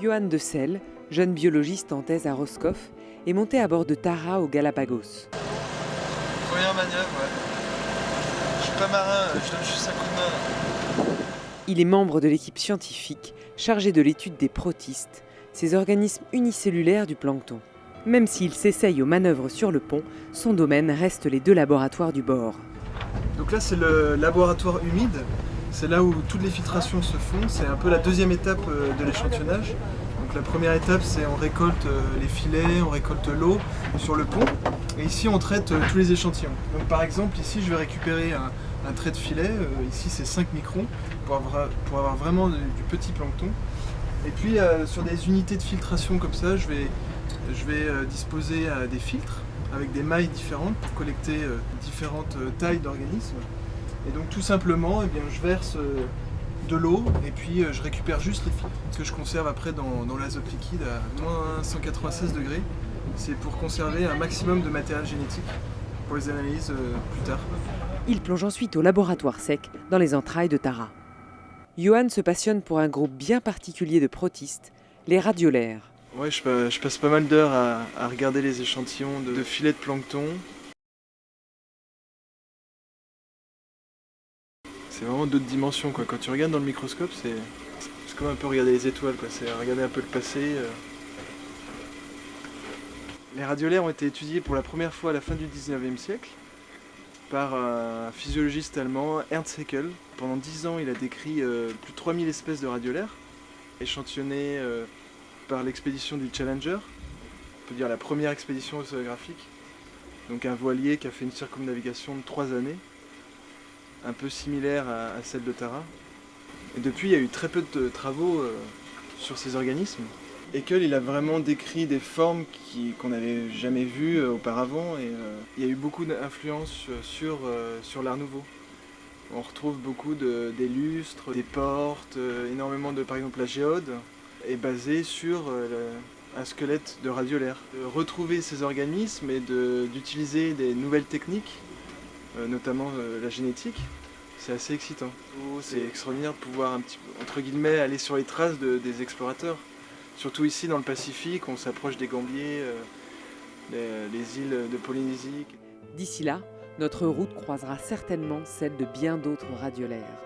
Johan de Selle, jeune biologiste en thèse à Roscoff, est monté à bord de Tara aux Galapagos. Première manœuvre, ouais. Je suis pas marin, je donne juste un coup de main. Il est membre de l'équipe scientifique chargée de l'étude des protistes, ces organismes unicellulaires du plancton. Même s'il s'essaye aux manœuvres sur le pont, son domaine reste les 2 laboratoires du bord. Donc là c'est le laboratoire humide, c'est là où toutes les filtrations se font, c'est un peu la deuxième étape de l'échantillonnage. Donc la première étape c'est on récolte les filets, on récolte l'eau sur le pont, et ici on traite tous les échantillons. Donc par exemple ici je vais récupérer un trait de filet, ici c'est 5 microns, pour avoir vraiment du petit plancton. Et puis sur des unités de filtration comme ça, je vais disposer des filtres avec des mailles différentes pour collecter différentes tailles d'organismes. Et donc tout simplement, eh bien, je verse de l'eau et puis je récupère juste les filtres que je conserve après dans l'azote liquide à moins 196 degrés. C'est pour conserver un maximum de matériel génétique pour les analyses plus tard. Il plonge ensuite au laboratoire sec dans les entrailles de Tara. Johan se passionne pour un groupe bien particulier de protistes, les radiolaires. Ouais, je passe pas mal d'heures à regarder les échantillons de filets de plancton. C'est vraiment d'autres dimensions, quoi. Quand tu regardes dans le microscope, c'est comme un peu regarder les étoiles, quoi. C'est regarder un peu le passé. Les radiolaires ont été étudiés pour la première fois à la fin du 19e siècle par un physiologiste allemand, Ernst Haeckel. Pendant 10 ans, il a décrit plus de 3000 espèces de radiolaires, échantillonnées par l'expédition du Challenger, on peut dire la première expédition océanographique. Donc un voilier qui a fait une circumnavigation de 3 années, un peu similaire à celle de Tara. Et depuis, il y a eu très peu de travaux sur ces organismes. Haeckel, il a vraiment décrit des formes qu'on n'avait jamais vues auparavant, et il y a eu beaucoup d'influence sur l'Art Nouveau. On retrouve beaucoup des lustres, des portes, énormément de, par exemple, la géode est basée sur un squelette de radiolaire. De retrouver ces organismes et d'utiliser des nouvelles techniques, notamment la génétique, c'est assez excitant. C'est extraordinaire de pouvoir un petit peu, entre guillemets, aller sur les traces des explorateurs. Surtout ici dans le Pacifique, on s'approche des Gambiers, les îles de Polynésie. D'ici là, notre route croisera certainement celle de bien d'autres radiolaires.